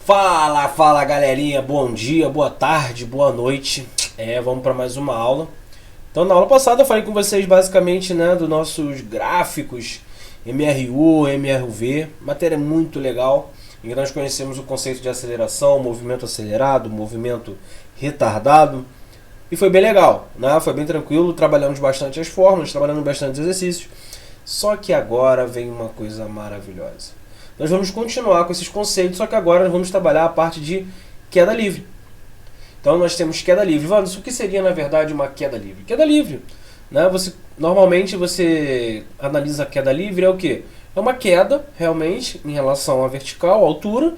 Fala galerinha, bom dia, boa tarde, boa noite. Vamos para mais uma aula. Então na aula passada eu falei com vocês basicamente, né, dos nossos gráficos MRU, MRV, matéria muito legal. Em que nós conhecemos o conceito de aceleração, movimento acelerado, movimento retardado. E foi bem legal, né? Foi bem tranquilo, trabalhamos bastante as fórmulas, trabalhamos bastante os exercícios. Só que agora vem uma coisa maravilhosa. Nós vamos continuar com esses conceitos, só que agora nós vamos trabalhar a parte de queda livre. Então nós temos queda livre. Vamos, o que seria na verdade uma queda livre? Queda livre, né? Normalmente você analisa a queda livre é o quê? É uma queda realmente em relação à vertical, à altura,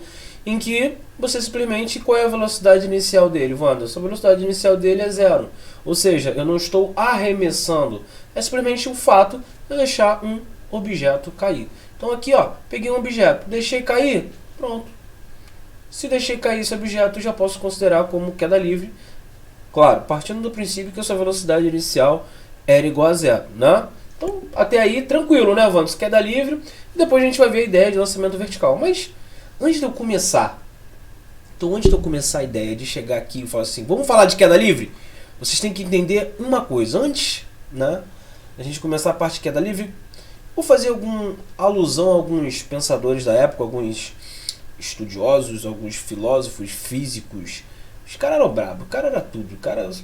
em que você simplesmente, qual é a velocidade inicial dele, Wanda? A velocidade inicial dele é zero. Ou seja, eu não estou arremessando. É simplesmente o fato de eu deixar um objeto cair. Então aqui, ó, peguei um objeto, deixei cair, pronto. Se deixei cair esse objeto, eu já posso considerar como queda livre. Claro, partindo do princípio que a sua velocidade inicial era igual a zero, né? Então, até aí, tranquilo, né, Vamos? Queda livre. E depois a gente vai ver a ideia de lançamento vertical. Mas, antes de eu começar a ideia de chegar aqui e falar assim, vamos falar de queda livre? Vocês têm que entender uma coisa. Antes, né, a gente começar a parte de queda livre, vou fazer alguma alusão a alguns pensadores da época, alguns estudiosos, alguns filósofos, físicos. Os caras eram bravos, o cara era tudo.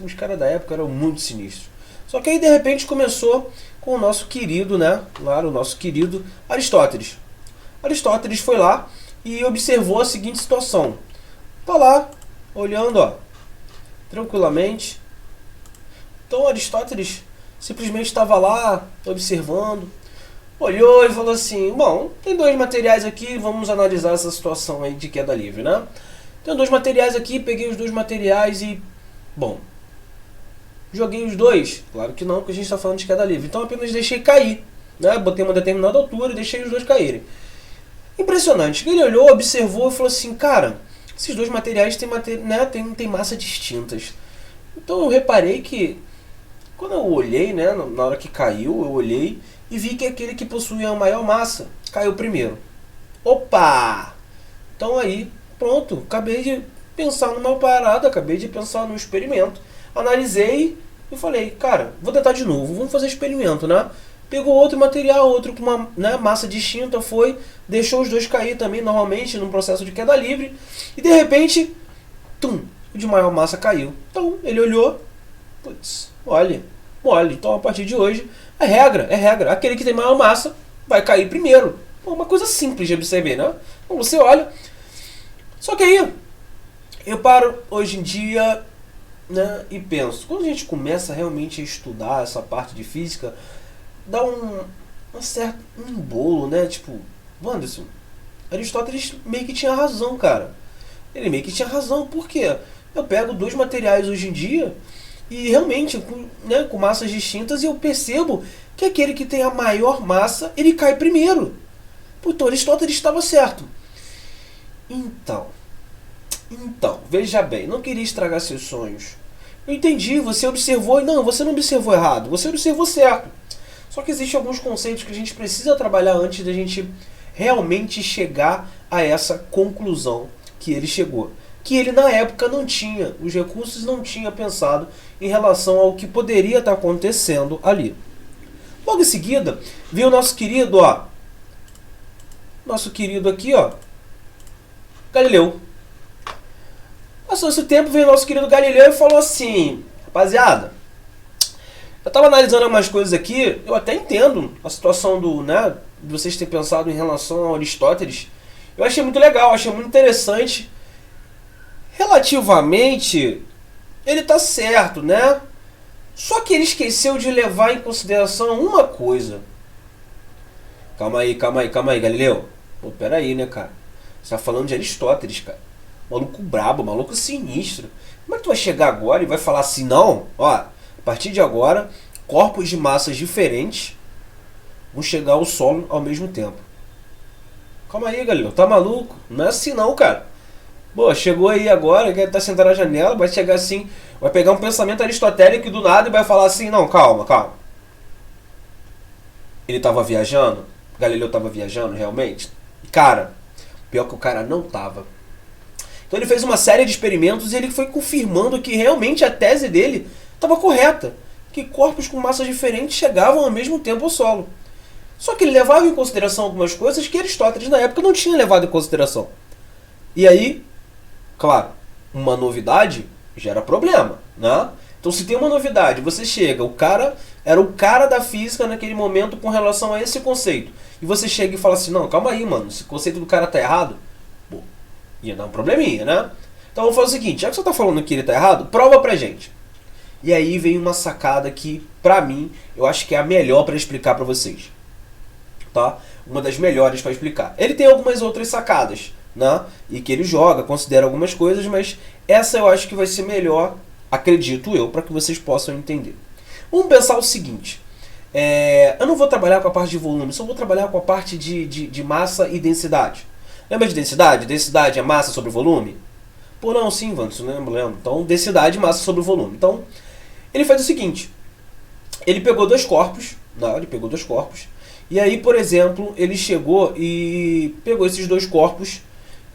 Os caras da época eram muito sinistros. Só que aí, de repente, começou com o nosso querido, né? Claro, o nosso querido Aristóteles. Aristóteles foi lá e observou a seguinte situação. Tá lá, olhando, ó, tranquilamente. Então, Aristóteles simplesmente estava lá, observando. Olhou e falou assim, bom, tem dois materiais aqui, vamos analisar essa situação aí de queda livre, né? Tem dois materiais aqui, peguei os dois materiais e, bom, joguei os dois? Claro que não, porque a gente está falando de queda livre. Então apenas deixei cair, né? Botei uma determinada altura e deixei os dois caírem. Impressionante. Ele olhou, observou e falou assim, cara, esses dois materiais têm massa distintas. Então eu reparei que, quando eu olhei, né, na hora que caiu, eu olhei e vi que aquele que possuía a maior massa caiu primeiro. Opa! Então aí, pronto, acabei de pensar numa parada, acabei de pensar num experimento. Analisei e falei, cara, vou tentar de novo, vamos fazer experimento, né? Pegou outro material, outro com uma, né, massa distinta, deixou os dois cair também, normalmente, num processo de queda livre, e de repente, tum, o de maior massa caiu. Então, ele olhou, putz, olha, mole. Então, a partir de hoje, é regra. Aquele que tem maior massa vai cair primeiro. Uma coisa simples de observar, né? Então, você olha. Só que aí, eu paro hoje em dia, né, e penso, quando a gente começa realmente a estudar essa parte de física, dá um certo embolo, né? Tipo, Wanderson, Aristóteles meio que tinha razão, cara. Ele meio que tinha razão, por quê? Eu pego dois materiais hoje em dia e realmente, com massas distintas, e eu percebo que aquele que tem a maior massa, ele cai primeiro. Então Aristóteles estava certo. Então, veja bem, não queria estragar seus sonhos. Eu entendi, você observou, não, você não observou errado, você observou certo. Só que existem alguns conceitos que a gente precisa trabalhar antes da gente realmente chegar a essa conclusão que ele chegou. Que ele na época não tinha, os recursos não tinha pensado em relação ao que poderia estar acontecendo ali. Logo em seguida, veio o nosso querido aqui, ó, Galileu. Passou esse tempo, veio o nosso querido Galileu e falou assim, rapaziada, eu estava analisando algumas coisas aqui, eu até entendo a situação de vocês terem pensado em relação ao Aristóteles. Eu achei muito legal, achei muito interessante. Relativamente, ele está certo, né? Só que ele esqueceu de levar em consideração uma coisa. Calma aí, Galileu. Pô, pera aí, né, cara? Você tá falando de Aristóteles, cara. Maluco brabo, maluco sinistro. Como é que tu vai chegar agora e vai falar assim, não? Ó, a partir de agora, corpos de massas diferentes vão chegar ao solo ao mesmo tempo. Calma aí, Galileu. Tá maluco? Não é assim não, cara. Pô, chegou aí agora, quer estar sentado na janela, vai chegar assim, vai pegar um pensamento aristotélico do nada e vai falar assim, não, calma. Ele estava viajando? Galileu estava viajando realmente? Cara, pior que o cara não estava. Então ele fez uma série de experimentos e ele foi confirmando que realmente a tese dele estava correta, que corpos com massas diferentes chegavam ao mesmo tempo ao solo. Só que ele levava em consideração algumas coisas que Aristóteles na época não tinha levado em consideração. E aí, claro, uma novidade gera problema, né? Então se tem uma novidade, você chega, o cara era o cara da física naquele momento com relação a esse conceito. E você chega e fala assim, não, calma aí, mano, esse conceito do cara tá errado. Pô, ia dar um probleminha, né? Então vamos fazer o seguinte, já que você tá falando que ele tá errado, prova pra gente. E aí vem uma sacada que, pra mim, eu acho que é a melhor pra explicar pra vocês. Tá? Uma das melhores para explicar. Ele tem algumas outras sacadas, né? E que ele joga, considera algumas coisas, mas essa eu acho que vai ser melhor, acredito eu, para que vocês possam entender. Vamos pensar o seguinte, eu não vou trabalhar com a parte de volume, só vou trabalhar com a parte de massa e densidade. Lembra de densidade? Densidade é massa sobre volume? Pô, não, sim, Vanderson, lembro. Então, densidade, massa sobre volume. Então, ele faz o seguinte, ele pegou dois corpos, e aí, por exemplo, ele chegou e pegou esses dois corpos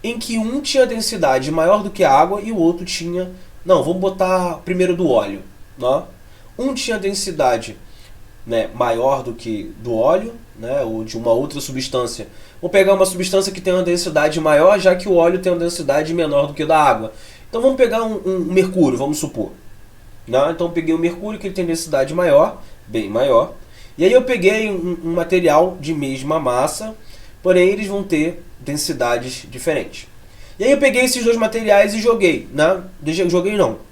em que um tinha densidade maior do que a água e o outro tinha... Não, vamos botar primeiro do óleo. Né? Um tinha densidade, né, maior do que do óleo, né, ou de uma outra substância. Vou pegar uma substância que tem uma densidade maior, já que o óleo tem uma densidade menor do que da água. Então vamos pegar um mercúrio, vamos supor. Né? Então eu peguei o mercúrio, que ele tem densidade maior, bem maior. E aí eu peguei um material de mesma massa, porém eles vão ter densidades diferentes. E aí eu peguei esses dois materiais e joguei, né?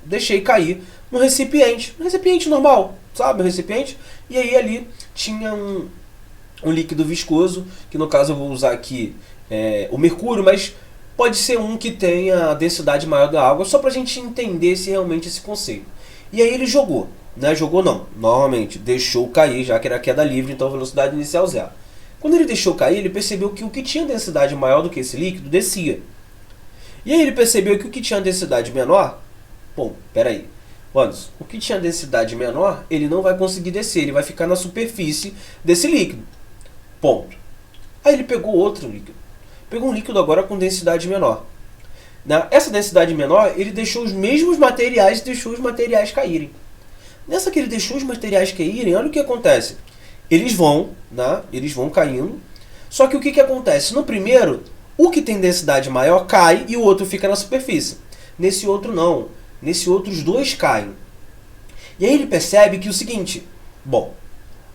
Deixei cair no recipiente normal, sabe? Um recipiente. E aí ali tinha um líquido viscoso, que no caso eu vou usar aqui o mercúrio, mas pode ser um que tenha a densidade maior da água, só para a gente entender se realmente esse conceito. E aí ele jogou. Né? Jogou não, normalmente deixou cair, já que era queda livre, então velocidade inicial zero. Quando ele deixou cair, ele percebeu que o que tinha densidade maior do que esse líquido descia. E aí ele percebeu que o que tinha densidade menor, bom, peraí, o que tinha densidade menor, ele não vai conseguir descer, ele vai ficar na superfície desse líquido. Ponto. Aí ele pegou outro líquido. Pegou um líquido agora com densidade menor. Essa densidade menor, ele deixou os mesmos materiais e deixou os materiais caírem. Nessa que ele deixou os materiais caírem, olha o que acontece. Eles vão caindo. Só que o que acontece? No primeiro, o que tem densidade maior cai e o outro fica na superfície. Nesse outro não. Nesse outro os dois caem. E aí ele percebe que o seguinte, bom,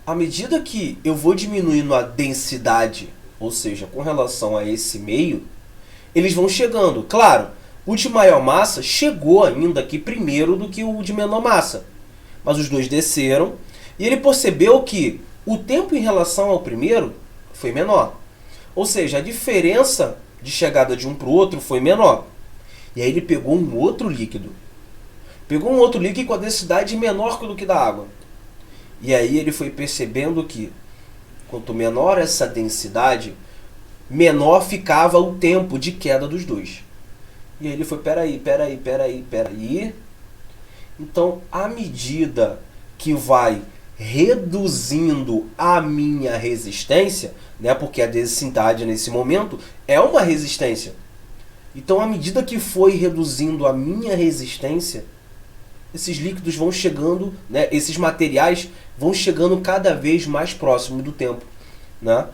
à medida que eu vou diminuindo a densidade, ou seja, com relação a esse meio, eles vão chegando. Claro, o de maior massa chegou ainda aqui primeiro do que o de menor massa. Mas os dois desceram e ele percebeu que o tempo em relação ao primeiro foi menor. Ou seja, a diferença de chegada de um para o outro foi menor. E aí ele pegou um outro líquido. Pegou um outro líquido com a densidade menor do que da água. E aí ele foi percebendo que quanto menor essa densidade, menor ficava o tempo de queda dos dois. E aí ele foi, peraí. Então, à medida que vai reduzindo a minha resistência, né, porque a densidade nesse momento é uma resistência. Então, à medida que foi reduzindo a minha resistência, esses líquidos vão chegando, né, esses materiais vão chegando cada vez mais próximo do tempo. Né?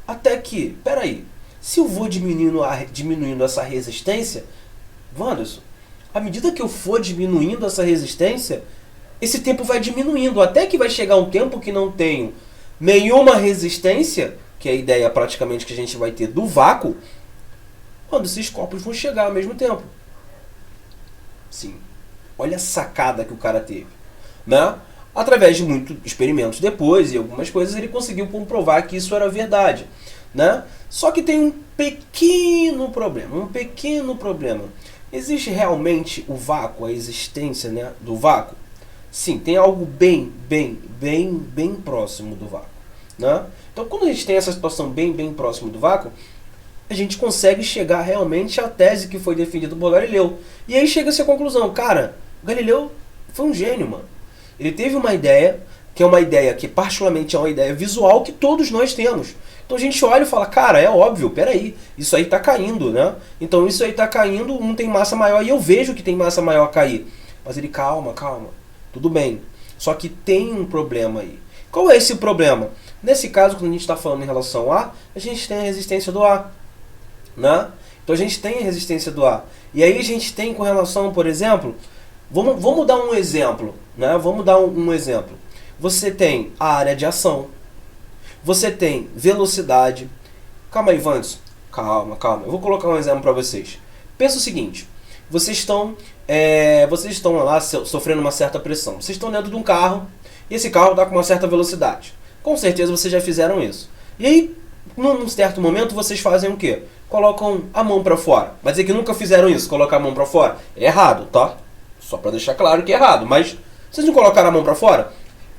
Até que, peraí, se eu vou diminuindo essa resistência, Wanderson, à medida que eu for diminuindo essa resistência, esse tempo vai diminuindo, até que vai chegar um tempo que não tenho nenhuma resistência, que é a ideia praticamente que a gente vai ter do vácuo, quando esses corpos vão chegar ao mesmo tempo. Sim, olha a sacada que o cara teve. Né? Através de muitos experimentos depois e algumas coisas, ele conseguiu comprovar que isso era verdade. Né? Só que tem um pequeno problema. Existe realmente o vácuo, a existência, né, do vácuo? Sim, tem algo bem próximo do vácuo. Né? Então, quando a gente tem essa situação bem próximo do vácuo, a gente consegue chegar realmente à tese que foi defendida por Galileu. E aí chega-se à conclusão, cara, Galileu foi um gênio, mano. Ele teve uma ideia, que é uma ideia que particularmente é uma ideia visual que todos nós temos. Então a gente olha e fala, cara, é óbvio, peraí, isso aí está caindo, né? Então isso aí está caindo, um tem massa maior e eu vejo que tem massa maior cair. Mas ele, calma, tudo bem. Só que tem um problema aí. Qual é esse problema? Nesse caso, quando a gente está falando em relação ao ar, a gente tem a resistência do ar, né? Então a gente tem a resistência do ar. E aí a gente tem com relação, por exemplo, vamos dar um exemplo, né? Vamos dar um exemplo. Você tem a área de ação, você tem velocidade. Calma aí, Vandes. Calma. Eu vou colocar um exemplo para vocês. Pensa o seguinte, vocês estão lá sofrendo uma certa pressão. Vocês estão dentro de um carro e esse carro está com uma certa velocidade. Com certeza vocês já fizeram isso. E aí, num certo momento, vocês fazem o quê? Colocam a mão para fora. Vai dizer que nunca fizeram isso, colocar a mão para fora? É errado, tá? Só para deixar claro que é errado. Mas vocês não colocaram a mão para fora?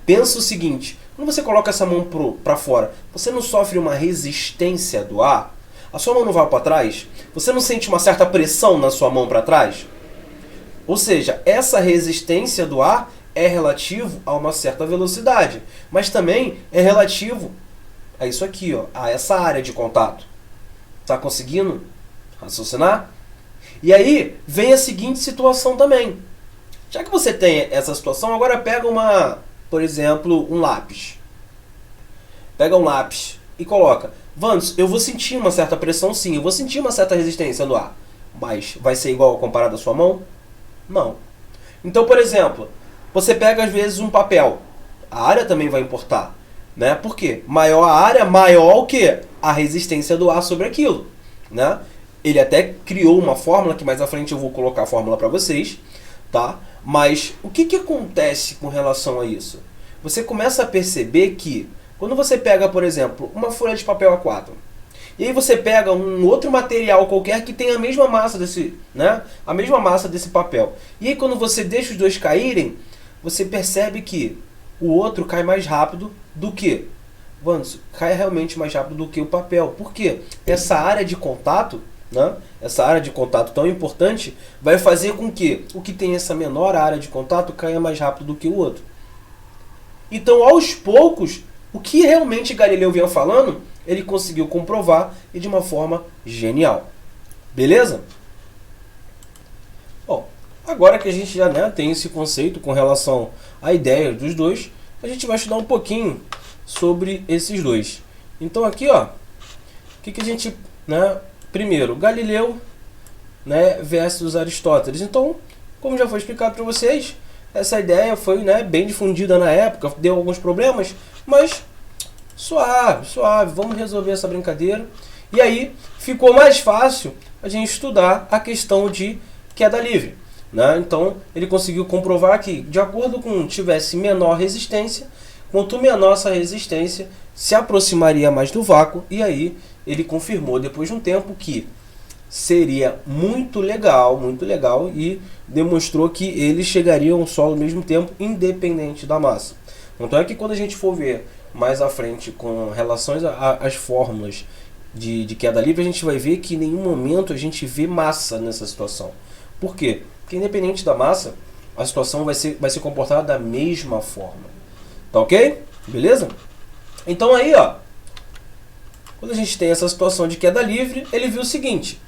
Pensa o seguinte, quando você coloca essa mão para fora, você não sofre uma resistência do ar? A sua mão não vai para trás? Você não sente uma certa pressão na sua mão para trás? Ou seja, essa resistência do ar é relativo a uma certa velocidade, mas também é relativo a isso aqui, ó, a essa área de contato. Está conseguindo raciocinar? E aí vem a seguinte situação também. Já que você tem essa situação, agora pega por exemplo, um lápis. Pega um lápis e coloca. Vandes, eu vou sentir uma certa pressão sim, eu vou sentir uma certa resistência no ar. Mas vai ser igual comparado à sua mão? Não. Então, por exemplo, você pega às vezes um papel. A área também vai importar. Né? Por quê? Maior a área, maior o quê? A resistência do ar sobre aquilo. Né? Ele até criou uma fórmula, que mais à frente eu vou colocar a fórmula para vocês. Tá? Mas o que acontece com relação a isso? Você começa a perceber que quando você pega, por exemplo, uma folha de papel A4, e aí você pega um outro material qualquer que tem a mesma massa a mesma massa desse papel. E aí quando você deixa os dois caírem, você percebe que o outro cai mais rápido do que? Cai realmente mais rápido do que o papel. Por quê? Essa área de contato, né? Essa área de contato tão importante vai fazer com que o que tem essa menor área de contato caia mais rápido do que o outro. Então, aos poucos, o que realmente Galileu vinha falando, ele conseguiu comprovar e de uma forma genial. Beleza? Bom, agora que a gente já tem esse conceito com relação à ideia dos dois, a gente vai estudar um pouquinho sobre esses dois. Então aqui, ó, o que a gente, primeiro, Galileu, versus Aristóteles. Então, como já foi explicado para vocês, essa ideia foi, bem difundida na época, deu alguns problemas, mas suave, vamos resolver essa brincadeira. E aí ficou mais fácil a gente estudar a questão de queda livre. Então, ele conseguiu comprovar que, de acordo com tivesse menor resistência, quanto menor essa resistência, se aproximaria mais do vácuo, e aí ele confirmou depois de um tempo que seria muito legal, e demonstrou que eles chegariam ao solo ao mesmo tempo, independente da massa. Então é que quando a gente for ver mais à frente com relações às fórmulas de queda livre, a gente vai ver que em nenhum momento a gente vê massa nessa situação. Por quê? Porque independente da massa, a situação vai se comportar da mesma forma. Tá ok? Beleza? Então aí, ó, quando a gente tem essa situação de queda livre, ele viu o seguinte.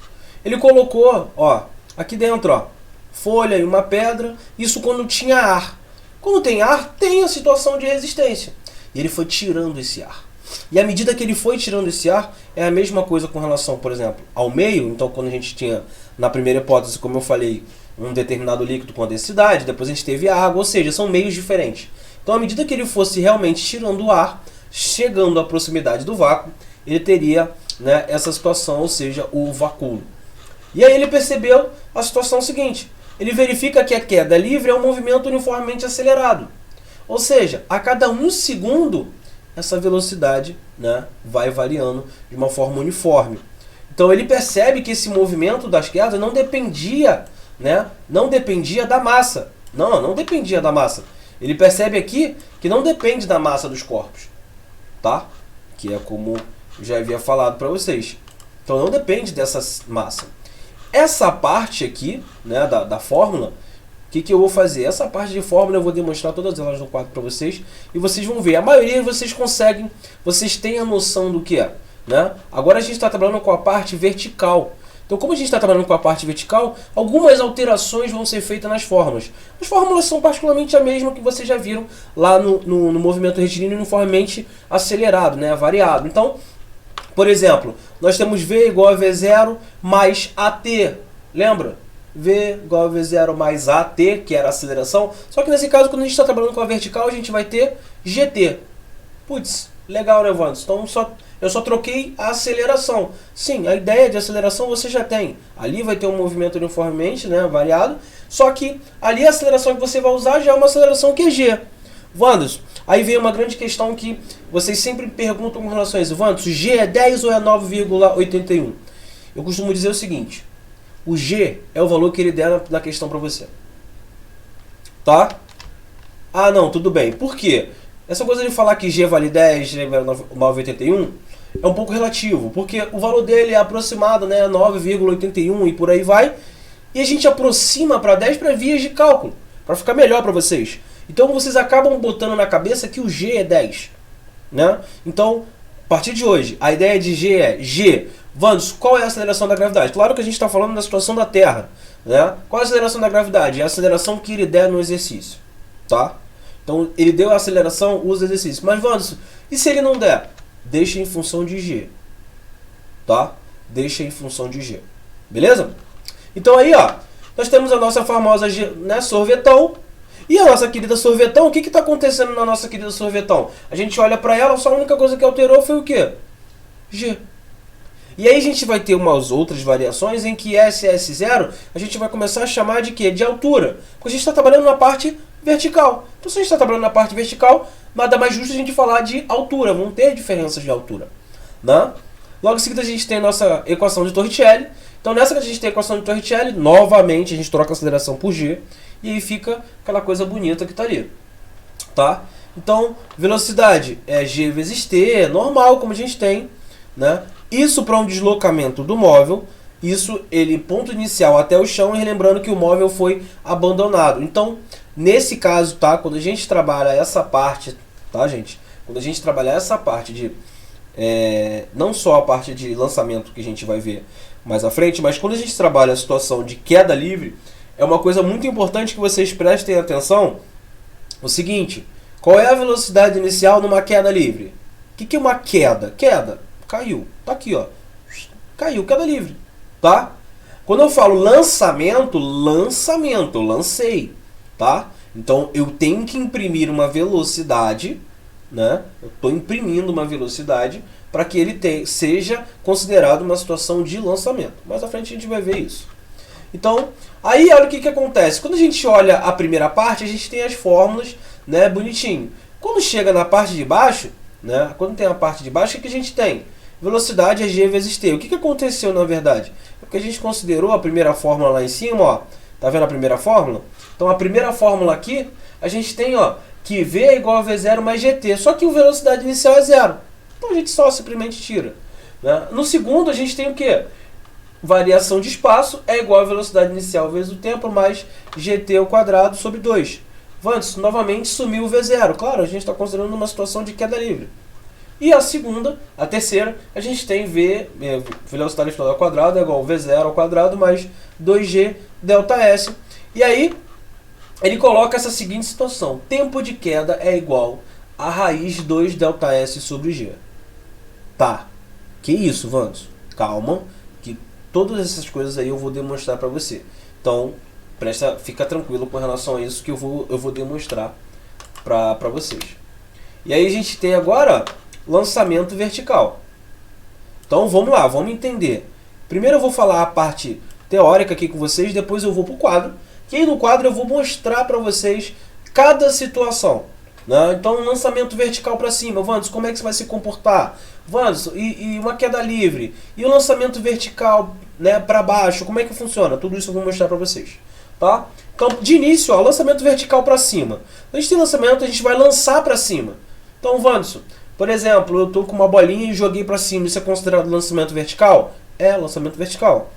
Ele colocou, ó, aqui dentro, ó, folha e uma pedra. Isso quando tinha ar. Quando tem ar, tem a situação de resistência. E ele foi tirando esse ar. E à medida que ele foi tirando esse ar, é a mesma coisa com relação, por exemplo, ao meio. Então, quando a gente tinha, na primeira hipótese, como eu falei, um determinado líquido com a densidade, depois a gente teve a água, ou seja, são meios diferentes. Então, à medida que ele fosse realmente tirando o ar, chegando à proximidade do vácuo, ele teria essa situação, ou seja, o vacúolo. E aí ele percebeu a situação seguinte. Ele verifica que a queda livre é um movimento uniformemente acelerado. Ou seja, a cada 1 segundo, essa velocidade vai variando de uma forma uniforme. Então ele percebe que esse movimento das quedas não dependia, não dependia da massa. Não dependia da massa. Ele percebe aqui que não depende da massa dos corpos. Tá? Que é como eu já havia falado para vocês. Então não depende dessa massa. Essa parte aqui da fórmula que eu vou fazer? Essa parte de fórmula eu vou demonstrar todas elas no quadro para vocês. E vocês vão ver. A maioria vocês conseguem, vocês têm a noção do que é, né? Agora a gente está trabalhando com a parte vertical. Então, como a gente está trabalhando com a parte vertical, algumas alterações vão ser feitas nas fórmulas. As fórmulas são particularmente a mesma que vocês já viram lá no movimento retilíneo uniformemente acelerado, né? Variado. Então, por exemplo, nós temos V igual a V0 mais AT. Lembra? V igual a V0 mais AT, que era a aceleração. Só que nesse caso, quando a gente está trabalhando com a vertical, a gente vai ter GT. Putz, legal, né, Wanderson? Então eu só troquei a aceleração. Sim, a ideia de aceleração você já tem. Ali vai ter um movimento uniformemente, né, variado. Só que ali a aceleração que você vai usar já é uma aceleração que é G. Wanderson, aí vem uma grande questão que vocês sempre perguntam com relação a isso. Wanderson, G é 10 ou é 9,81? Eu costumo dizer o seguinte. O G é o valor que ele der na questão para você. Tá? Ah, não, tudo bem. Por quê? Essa coisa de falar que G vale 10, G vale 9,81 é um pouco relativo. Porque o valor dele é aproximado, né? 9,81 e por aí vai. E a gente aproxima para 10 para vias de cálculo. Para ficar melhor para vocês. Então vocês acabam botando na cabeça que o G é 10. Né? Então, a partir de hoje, a ideia de G é G. Wanderson, qual é a aceleração da gravidade? Claro que a gente está falando da situação da Terra, né? Qual é a aceleração da gravidade? É a aceleração que ele der no exercício, tá? Então, ele deu a aceleração, usa o exercício. Mas, Wanderson, e se ele não der? Deixa em função de G, tá? Deixa em função de G, beleza? Então aí, ó, nós temos a nossa famosa, né, sorvetão. E a nossa querida sorvetão, o que está acontecendo na nossa querida sorvetão? A gente olha para ela, só a única coisa que alterou foi o quê? G. E aí a gente vai ter umas outras variações em que S e S0 a gente vai começar a chamar de quê? De altura. Porque a gente está trabalhando na parte vertical. Então se a gente está trabalhando na parte vertical, nada mais justo a gente falar de altura. Vão ter diferenças de altura, né? Logo em seguida a gente tem a nossa equação de Torricelli. Então nessa que a gente tem a equação de Torricelli, novamente a gente troca a aceleração por G. E aí fica aquela coisa bonita que está ali, tá? Então velocidade é G vezes T, normal como a gente tem, né? Isso para um deslocamento do móvel, isso ele ponto inicial até o chão, e lembrando que o móvel foi abandonado. Então, nesse caso, tá, quando a gente trabalha essa parte, tá, gente? Quando a gente trabalhar essa parte de não só a parte de lançamento que a gente vai ver mais à frente, mas quando a gente trabalha a situação de queda livre, é uma coisa muito importante que vocês prestem atenção. O seguinte, qual é a velocidade inicial numa queda livre? O que é uma queda? Queda. Caiu. Tá aqui, ó. Caiu, queda livre. Tá? Quando eu falo lançamento, eu lancei. Tá? Então, eu tenho que imprimir uma velocidade, né? Eu estou imprimindo uma velocidade para que ele seja considerado uma situação de lançamento. Mais à frente a gente vai ver isso. Então, aí olha o que acontece. Quando a gente olha a primeira parte, a gente tem as fórmulas, né? Bonitinho. Quando chega na parte de baixo, né? Quando tem a parte de baixo, o que a gente tem? Velocidade é G vezes T. O que aconteceu na verdade? É porque a gente considerou a primeira fórmula lá em cima, ó. Tá vendo a primeira fórmula? Então a primeira fórmula aqui, a gente tem, ó, que V é igual a V0 mais GT. Só que a velocidade inicial é zero. Então a gente só simplesmente tira, né? No segundo a gente tem o quê? Variação de espaço é igual a velocidade inicial vezes o tempo mais GT ao quadrado sobre 2. Wanderson, novamente sumiu o V0. Claro, a gente está considerando uma situação de queda livre. E a segunda, a terceira, a gente tem velocidade final ao quadrado é igual a V0 ao quadrado mais 2G delta S. E aí, ele coloca essa seguinte situação. Tempo de queda é igual a raiz de 2 delta S sobre G. Tá. Que isso, Wanderson? Calma, que todas essas coisas aí eu vou demonstrar para você. Então, fica tranquilo com relação a isso que eu vou demonstrar para vocês. E aí a gente tem agora lançamento vertical. Então vamos lá, vamos entender. Primeiro eu vou falar a parte teórica aqui com vocês, depois eu vou para o quadro. Que aí no quadro eu vou mostrar para vocês cada situação, né? Então lançamento vertical para cima, Wanderson, como é que você vai se comportar? Wanderson, e uma queda livre? E o lançamento vertical, né, para baixo, como é que funciona? Tudo isso eu vou mostrar para vocês. Tá? Então, de início, ó, lançamento vertical para cima. A gente tem lançamento, a gente vai lançar para cima. Então, Wanderson, por exemplo, eu estou com uma bolinha e joguei para cima. Isso é considerado lançamento vertical? É, lançamento vertical.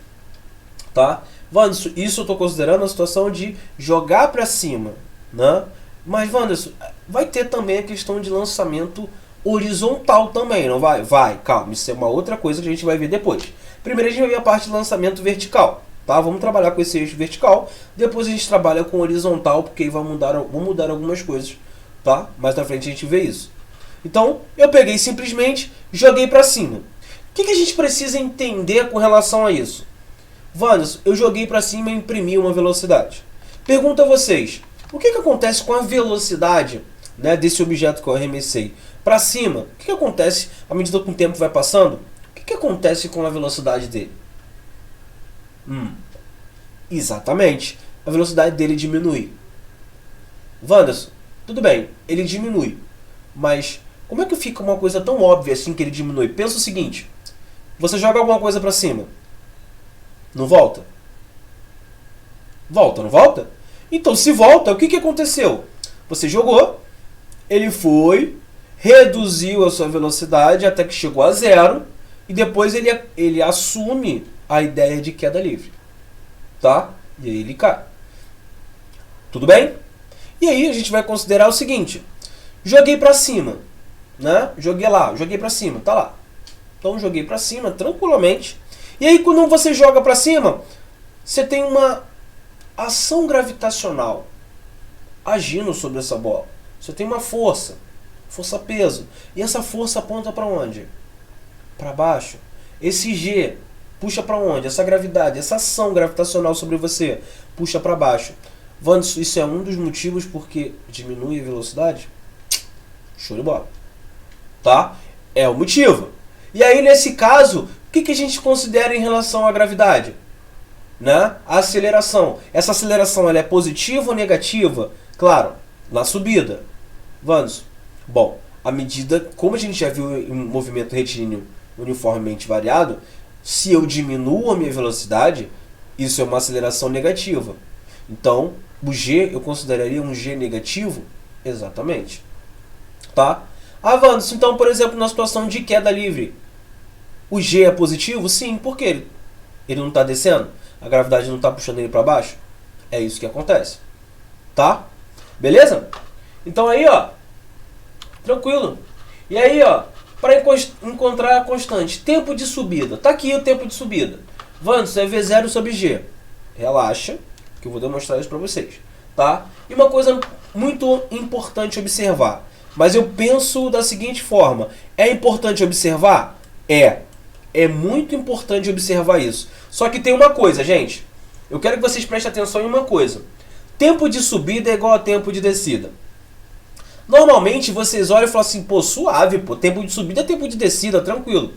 Tá? Wanderson, isso eu estou considerando a situação de jogar para cima, né? Mas, Wanderson, vai ter também a questão de lançamento horizontal também, não vai? Vai, calma, isso é uma outra coisa que a gente vai ver depois. Primeiro a gente vai ver a parte de lançamento vertical, tá? Vamos trabalhar com esse eixo vertical, depois a gente trabalha com horizontal, porque aí vão mudar algumas coisas, tá? Mais na frente a gente vê isso. Então, eu peguei simplesmente, joguei para cima. O que a gente precisa entender com relação a isso? Wanderson, eu joguei para cima e imprimi uma velocidade. Pergunto a vocês, o que acontece com a velocidade, né, desse objeto que eu arremessei para cima? O que acontece à medida que o tempo vai passando? O que acontece com a velocidade dele? Exatamente, a velocidade dele diminui. Wanderson, tudo bem, ele diminui, mas como é que fica uma coisa tão óbvia assim que ele diminui? Pensa o seguinte, você joga alguma coisa para cima, não volta? Volta, não volta? Então, se volta, o que aconteceu? Você jogou, ele foi, reduziu a sua velocidade até que chegou a zero, e depois ele assume a ideia de queda livre. Tá? E aí ele cai. Tudo bem? E aí a gente vai considerar o seguinte, joguei para cima, né? Joguei para cima, tá lá. Então joguei para cima tranquilamente. E aí quando você joga para cima, você tem uma ação gravitacional agindo sobre essa bola. Você tem uma força-peso. E essa força aponta para onde? Para baixo. Esse G puxa para onde? Essa gravidade, essa ação gravitacional sobre você puxa para baixo. Wanderson, isso é um dos motivos porque diminui a velocidade? Show de bola. Tá? É o motivo. E aí, nesse caso, o que a gente considera em relação à gravidade? Né? A aceleração. Essa aceleração ela é positiva ou negativa? Claro, na subida. Wanderson, bom, à medida, como a gente já viu em um movimento retilíneo uniformemente variado, se eu diminuo a minha velocidade, isso é uma aceleração negativa. Então, o G eu consideraria um G negativo? Exatamente. Tá? Wanderson, então, por exemplo, na situação de queda livre, o G é positivo? Sim, por quê? Ele não está descendo? A gravidade não está puxando ele para baixo? É isso que acontece. Tá? Beleza? Então aí, ó, tranquilo. E aí, ó, para encontrar a constante, tempo de subida. Tá aqui o tempo de subida. Wanderson, é V0 sobre G. Relaxa, que eu vou demonstrar isso para vocês. Tá? E uma coisa muito importante observar. Mas eu penso da seguinte forma. É importante observar? É muito importante observar isso. Só que tem uma coisa, gente. Eu quero que vocês prestem atenção em uma coisa. Tempo de subida é igual a tempo de descida. Normalmente vocês olham e falam assim, pô, suave, pô, tempo de subida é tempo de descida, tranquilo.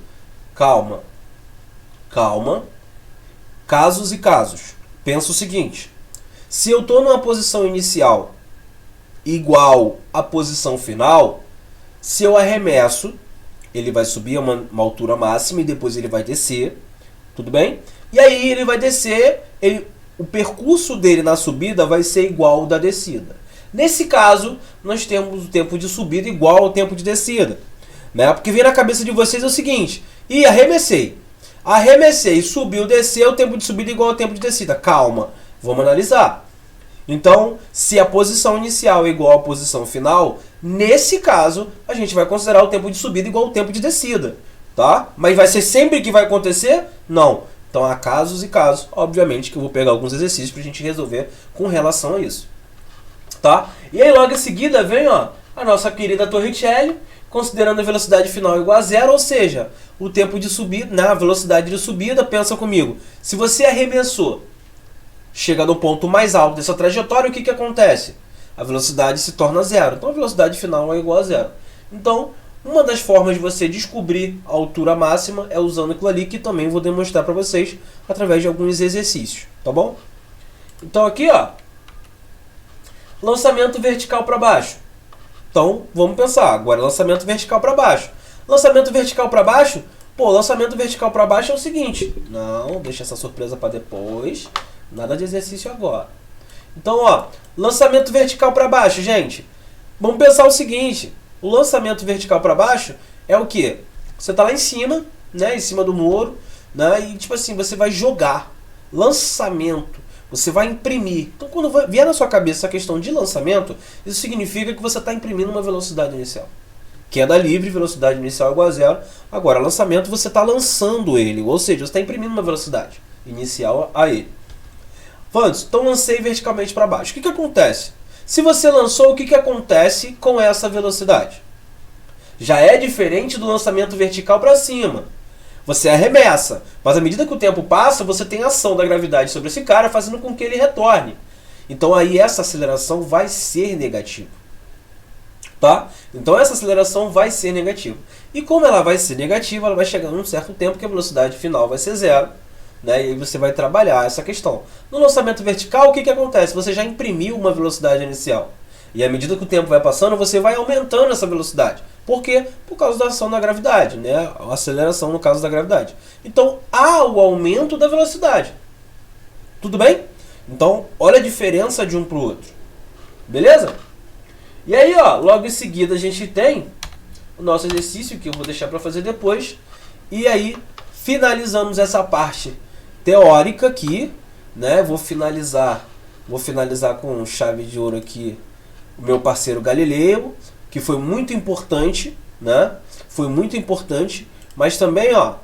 Calma. Calma. Casos e casos. Pensa o seguinte. Se eu estou numa posição inicial igual à posição final, se eu arremesso, ele vai subir a uma altura máxima e depois ele vai descer. Tudo bem? E aí ele vai descer, o percurso dele na subida vai ser igual ao da descida. Nesse caso, nós temos o tempo de subida igual ao tempo de descida. Né? Porque vem na cabeça de vocês é o seguinte, arremessei. Arremessei, subiu, desceu, o tempo de subida igual ao tempo de descida. Calma, vamos analisar. Então, se a posição inicial é igual à posição final, nesse caso, a gente vai considerar o tempo de subida igual ao tempo de descida. Tá? Mas vai ser sempre que vai acontecer? Não. Então, há casos e casos. Obviamente que eu vou pegar alguns exercícios para a gente resolver com relação a isso. Tá? E aí, logo em seguida, vem ó, a nossa querida Torricelli, considerando a velocidade final igual a zero, ou seja, o tempo de subida, na velocidade de subida, pensa comigo. Se você arremessou, chega no ponto mais alto dessa trajetória, o que acontece? A velocidade se torna zero. Então, a velocidade final é igual a zero. Então, uma das formas de você descobrir a altura máxima é usando aquilo ali, que também vou demonstrar para vocês através de alguns exercícios, tá bom? Então, aqui, ó, lançamento vertical para baixo. Então, vamos pensar. Agora, lançamento vertical para baixo. Lançamento vertical para baixo? Pô, lançamento vertical para baixo é o seguinte. Não, deixa essa surpresa para depois. Nada de exercício agora. Então, ó, lançamento vertical para baixo, gente. Vamos pensar o seguinte. O lançamento vertical para baixo é o quê? Você tá lá em cima, né? Em cima do muro, né? E, tipo assim, você vai jogar. lançamento. Você vai imprimir. Então, quando vier na sua cabeça a questão de lançamento, isso significa que você está imprimindo uma velocidade inicial. Queda livre, velocidade inicial igual a zero. Agora, lançamento, você está lançando ele. Ou seja, você está imprimindo uma velocidade inicial a ele. Vamos, então lancei verticalmente para baixo. O que acontece? Se você lançou, o que acontece com essa velocidade? Já é diferente do lançamento vertical para cima. Você arremessa, mas à medida que o tempo passa, você tem a ação da gravidade sobre esse cara, fazendo com que ele retorne. Então aí essa aceleração vai ser negativa. Tá? Então essa aceleração vai ser negativa. E como ela vai ser negativa, ela vai chegar num certo tempo que a velocidade final vai ser zero. Né? E aí você vai trabalhar essa questão. No lançamento vertical, o que acontece? Você já imprimiu uma velocidade inicial. E à medida que o tempo vai passando, você vai aumentando essa velocidade. Por quê? Por causa da ação da gravidade, né? A aceleração no caso da gravidade. Então, há o aumento da velocidade. Tudo bem? Então, olha a diferença de um para o outro. Beleza? E aí, ó, logo em seguida a gente tem o nosso exercício, que eu vou deixar para fazer depois. E aí, finalizamos essa parte teórica aqui, né? Vou finalizar com chave de ouro aqui o meu parceiro Galileu, que foi muito importante, né? Foi muito importante, mas também, ó,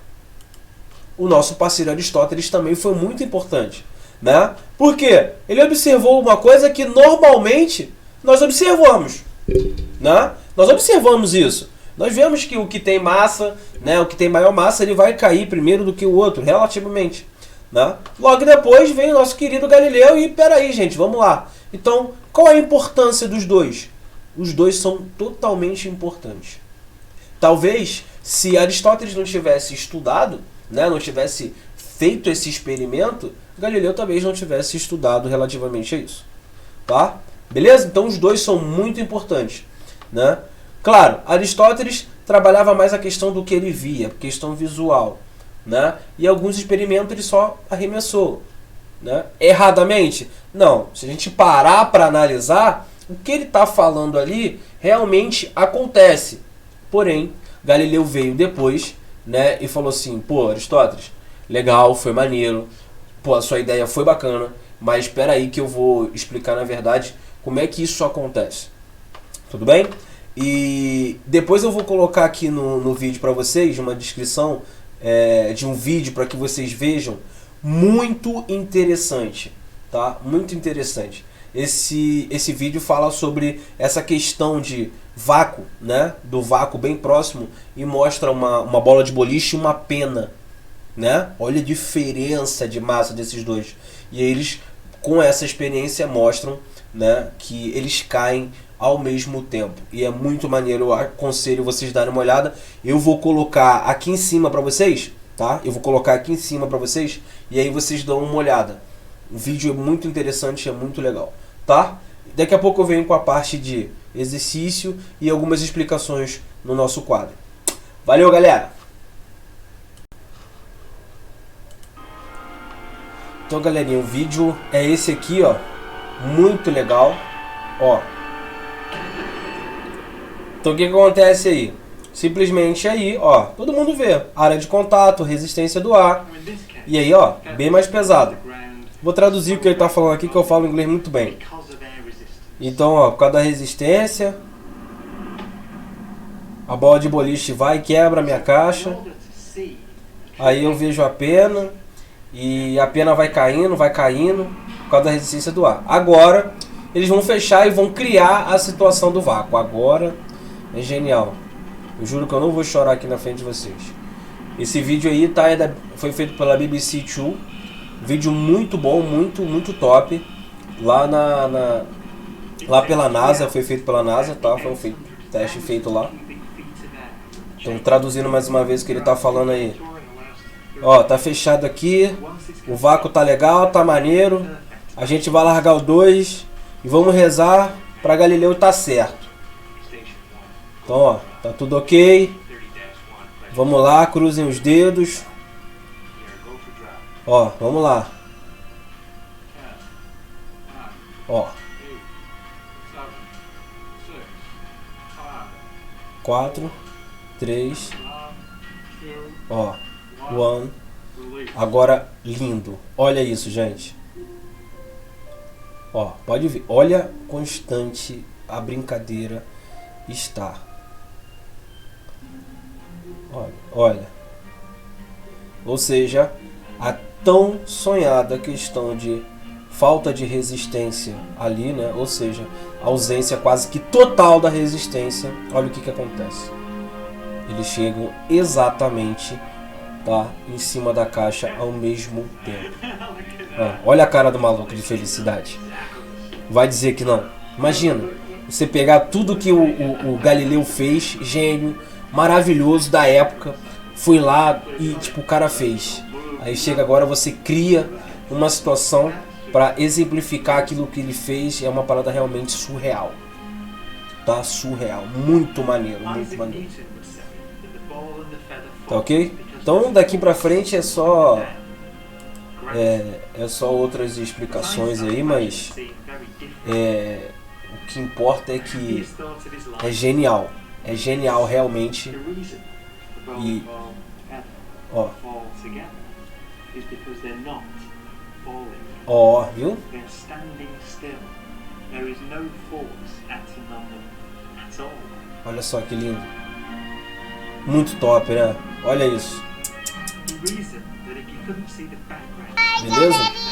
o nosso parceiro Aristóteles também foi muito importante, né? Por quê? Ele observou uma coisa que normalmente nós observamos, né? Nós observamos isso. Nós vemos que o que tem massa, né, o que tem maior massa, ele vai cair primeiro do que o outro, relativamente. Né? Logo depois vem o nosso querido Galileu e, peraí, gente, vamos lá. Então, qual é a importância dos dois? Os dois são totalmente importantes. Talvez, se Aristóteles não tivesse estudado, né, não tivesse feito esse experimento, Galileu talvez não tivesse estudado relativamente a isso. Tá? Beleza? Então, os dois são muito importantes. Né? Claro, Aristóteles trabalhava mais a questão do que ele via, questão visual. Né? E alguns experimentos ele só arremessou. Né? Erradamente? Não. Se a gente parar para analisar, o que ele está falando ali realmente acontece. Porém, Galileu veio depois, né, e falou assim, pô, Aristóteles, legal, foi maneiro, pô, a sua ideia foi bacana, mas espera aí que eu vou explicar na verdade como é que isso acontece. Tudo bem? E depois eu vou colocar aqui no vídeo para vocês uma descrição de um vídeo para que vocês vejam, muito interessante, tá? Muito interessante. Esse vídeo fala sobre essa questão de vácuo, né? Do vácuo bem próximo, e mostra uma bola de boliche e uma pena, né? Olha a diferença de massa desses dois. E eles, com essa experiência, mostram, né, que eles caem ao mesmo tempo. E é muito maneiro, eu aconselho vocês darem uma olhada. Eu vou colocar aqui em cima para vocês, tá? Eu vou colocar aqui em cima para vocês e aí vocês dão uma olhada. O vídeo é muito interessante, é muito legal, tá? Daqui a pouco eu venho com a parte de exercício e algumas explicações no nosso quadro. Valeu, galera! Então, galerinha, o vídeo é esse aqui, ó. Muito legal, ó. Então o que acontece aí? Simplesmente aí, ó, todo mundo vê. Área de contato, resistência do ar. E aí, ó, bem mais pesado. Vou traduzir o que ele está falando aqui, que eu falo inglês muito bem. Então, ó, por causa da resistência, a bola de boliche vai e quebra a minha caixa. Aí eu vejo a pena. E a pena vai caindo, por causa da resistência do ar. Agora, eles vão fechar e vão criar a situação do vácuo. Agora é genial. Eu juro que eu não vou chorar aqui na frente de vocês. Esse vídeo aí foi feito pela BBC Two. Vídeo muito bom, muito top. Lá pela NASA, foi feito pela NASA, tá? Foi um teste feito lá. Então, traduzindo mais uma vez o que ele tá falando aí. Ó, tá fechado aqui. O vácuo tá legal, tá maneiro. A gente vai largar o 2 e vamos rezar para Galileu tá certo. Então, ó, tá tudo ok. Vamos lá, cruzem os dedos. Ó, vamos lá. Ó. 4, 3. Ó. 1, Agora, lindo. Olha isso, gente. Ó, pode ver. Olha constante a brincadeira está. Olha, olha. Ou seja, a tão sonhada questão de falta de resistência ali, né? Ou seja, ausência quase que total da resistência. Olha o que acontece. Eles chegam exatamente, tá, em cima da caixa ao mesmo tempo. Olha a cara do maluco de felicidade. Vai dizer que não. Imagina, você pegar tudo que o Galileu fez, gênio, maravilhoso da época, foi lá e tipo o cara fez. Aí chega agora, você cria uma situação para exemplificar aquilo que ele fez. É uma parada realmente surreal. Tá surreal. Muito maneiro, muito maneiro. Tá ok? Então daqui pra frente é só outras explicações aí, mas o que importa é que é genial. É genial realmente. E ó, ó, viu? Olha só que lindo. Muito top, né? Olha isso. Beleza?